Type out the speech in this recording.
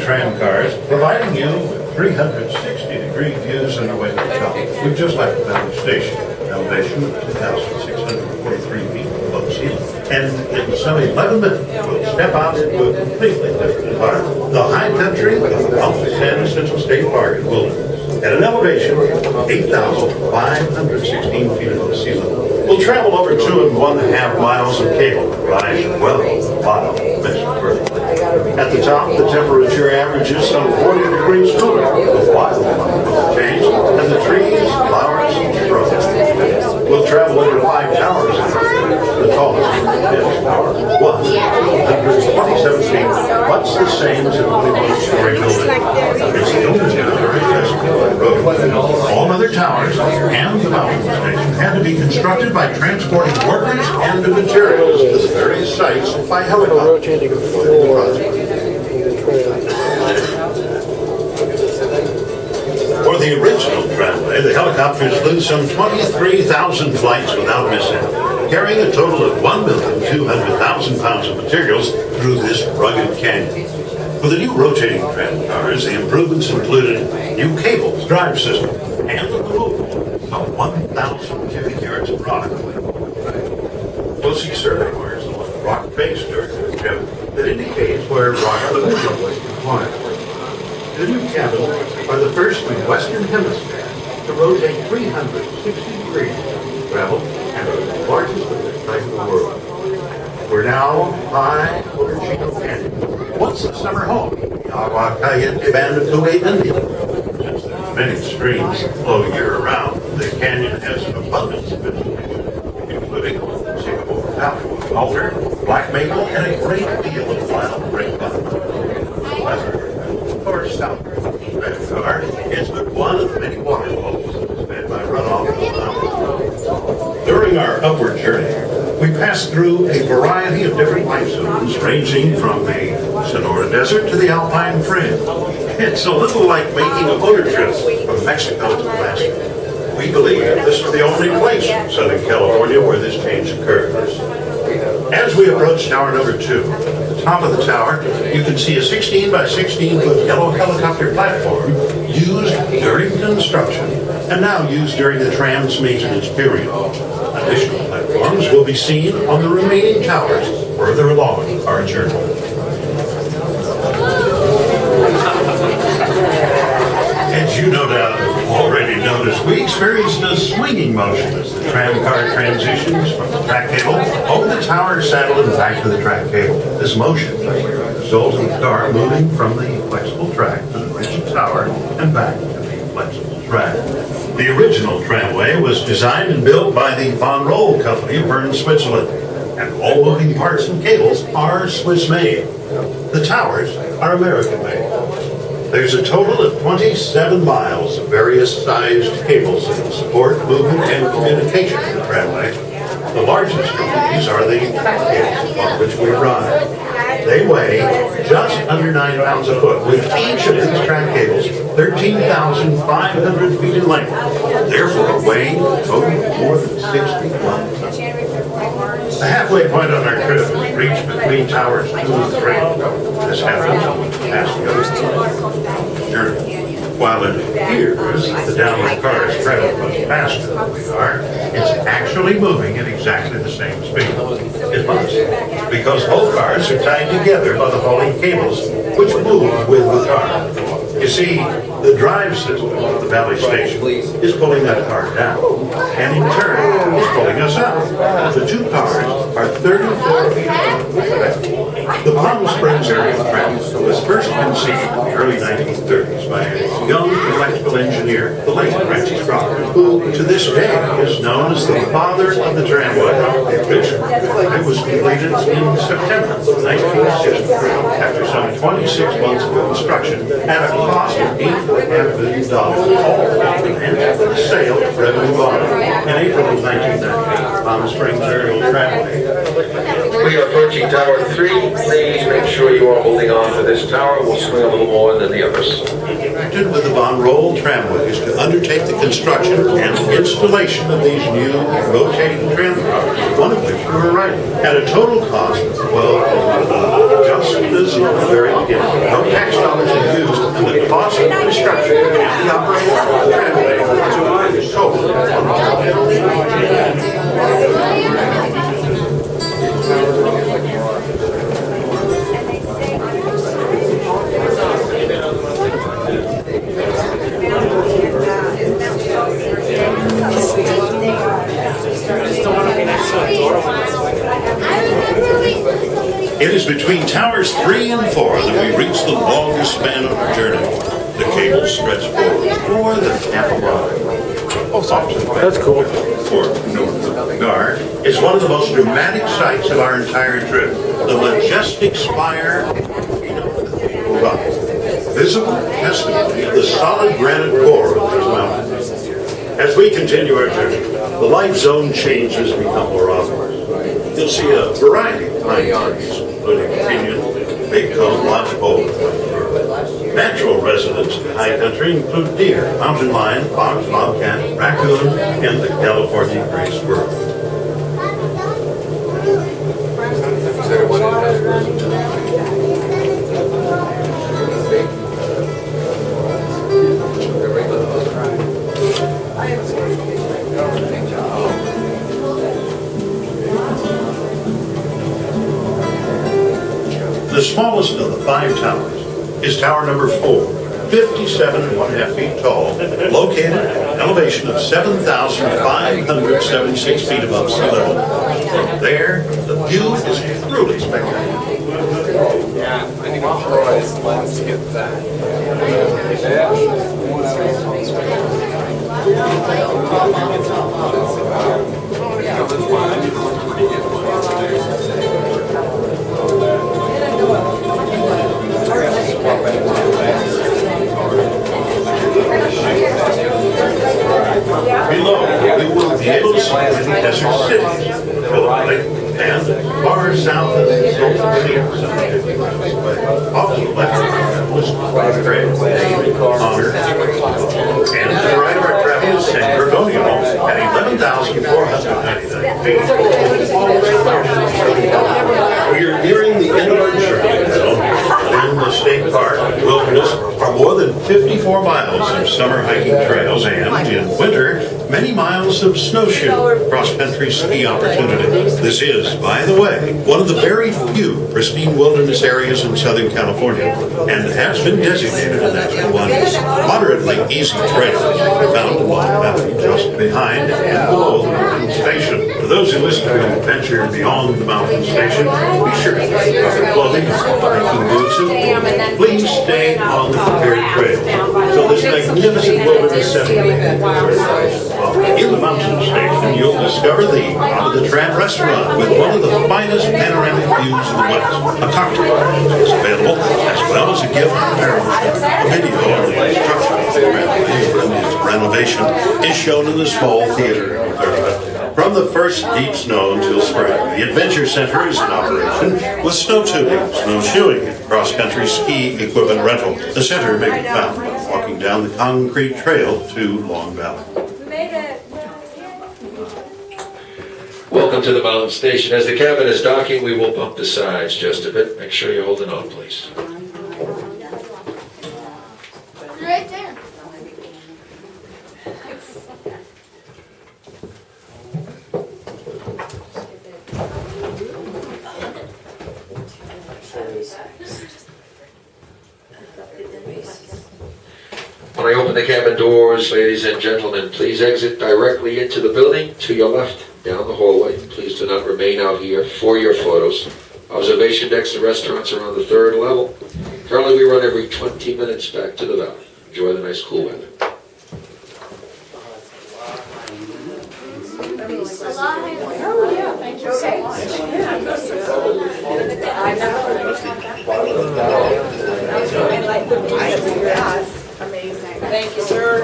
Tramcars, providing you with 360-degree views on your way to the top. We've just left the Valley Station, elevation of 2,643 feet above sea level. And in some 11 minutes, we'll step out into a completely different environment. The high country of San Central State Park wilderness. At an elevation of 8,516 feet above sea level. We'll travel over 2½ miles of cable and rise well above the bottom of the vertically. At the top, the temperature averages some 40 degrees cooler, with wild change, and the trees, flowers, and shrubs. We'll travel over 5 towers. The tallest is tower 127 feet. What's the same as a 21-story building? It's the only tower in road. All other towers and the mountain station had to be constructed by transporting workers and the materials to the various sites by helicopter. Rotating forward. For the original Tramway, the helicopters flew some 23,000 flights without mishap, carrying a total of 1,200,000 pounds of materials through this rugged canyon. For the new rotating tramcars, the improvements included new cables, drive system, and the removal of 1,000 cubic yards of rock. Closely survey wires along the rock face during the trip that indicates where rock collision was required. The new cabins are the first in the Western Hemisphere to rotate 360 degrees, travel, and are the largest of their type in the world. We're now high over Chino Canyon. What's the summer home? The Agua Caliente Band of Kuwait, India. Since there's many streams that flow year-round, the canyon has an abundance of vegetation, including Singapore Valley, alder, black maple, and a great deal of wild grapevine. Or south. Tramcar is but one of the many waterfalls that is fed by runoff from the mountains. During our upward journey, we passed through a variety of different life zones, ranging from the Sonora Desert to the Alpine Fringe. It's a little like making a motor trip from Mexico to Alaska. We believe this is the only place in Southern California where this change occurs. As we approach tower number 2, at the top of the tower, you can see a 16 by 16 foot yellow helicopter platform used during construction and now used during the tram's maintenance period. Additional platforms will be seen on the remaining towers further along our journey. As you no doubt have already noticed, we experienced a swinging motion as the tramcar transitions from the track cable over the tower saddle and back to the track cable. This motion results in the car moving from the flexible track to the rigid tower and back to the flexible track. The original Tramway was designed and built by the Von Roll Company of Bern, Switzerland, and all moving parts and cables are Swiss-made. The towers are American-made. There's a total of 27 miles of various sized cables that will support movement and communication in the Tramway. The largest of these are the track cables on which we ride. They weigh just under 9 pounds a foot, with each of these track cables 13,500 feet in length, therefore weighing a total of more than 61 tons. The halfway point on our trip is reached between towers 2 and 3. This happens as we go journey. While it appears the downward cars travel much faster than we are, it's actually moving at exactly the same speed. It must, because both cars are tied together by the hauling cables, which move with the car. You see, the drive system of the Valley Station is pulling that car down, and in turn is pulling us up. The 2 cars are 34 feet apart. The Palm Springs area tram was first conceived in the early 1930s by a young electrical engineer, the late Francis Crocker, who to this day is known as the father of the tramway. It was completed in September of 1963 after some 26 months of construction at a cost of $8.5 million, all and the sale of revenue bond in April of 1998. Palm Springs Aerial Tramway. We are approaching Tower 3. Please make sure you are holding on to this tower. We'll swing a little more than the others. Connected with the Von Roll tramways to undertake the construction and installation of these new rotating tramcars, one of which we were riding, at a total cost of $12 million. Just as in the very beginning. No tax dollars and the cost of construction and the operation of the tramway is total. It is between towers 3 and 4 that we reach the longest span of our journey. The cables stretch forward more than half a mile. That's cool. Fort North Guard is one of the most dramatic sights of our entire trip. The majestic spire of rock, visible testimony of the solid granite core of these mountains. As we continue our journey, the life zone changes become more obvious. You'll see a variety of pine trees, including pinyon, big cone, lodgepole, and natural residents in the high country include deer, mountain lion, fox, bobcat, raccoon, and the California gray squirrel. The smallest of the 5 towers is tower number 4, 57.5 feet tall, located at an elevation of 7,576 feet above sea level. From there, the view is truly spectacular. Yeah, I think I'll try let's get that. Below, we will be able to see many desert cities, Philip and far south of the Gulf of Mexico, off to the left was Craig, Honor, and to the right of our travel is San Gorgonio at 11,499 feet. We are nearing the end of our journey now. In the state park and wilderness are more than 54 miles of summer hiking trails and, in winter, many miles of snowshoe cross-country ski opportunities. This is, by the way, one of the very few pristine wilderness areas in Southern California and has been designated a National Wonders. Moderately easy trails are found along the mountain just behind and below the mountain station. For those who wish to venture beyond the mountain station, be sure to wear proper clothing, hiking boots, and please stay on the prepared trail. So this magnificent wilderness setting in the mountain station, you'll discover the Out of the Tram restaurant with one of the finest panoramic views in the West. A cocktail is available, as well as a gift comparable. A video of the construction and its renovation is shown in the small theater. From the first deep snow until spring, the Adventure Center is in operation with snow tubing, snowshoeing, and cross-country ski equipment rental. The center may be found by walking down the concrete trail to Long Valley. Welcome to the mountain station. As the cabin is docking, we will bump the sides just a bit. Make sure you're holding on, please. Right there. When I open the cabin doors, ladies and gentlemen, please exit directly into the building to your left, down the hallway. Please do not remain out here for your photos. Observation decks and restaurants are on the 3rd level. Currently, we run every 20 minutes back to the valley. Enjoy the nice cool weather. Oh, yeah, thank you so much. Amazing. Thank you, sir.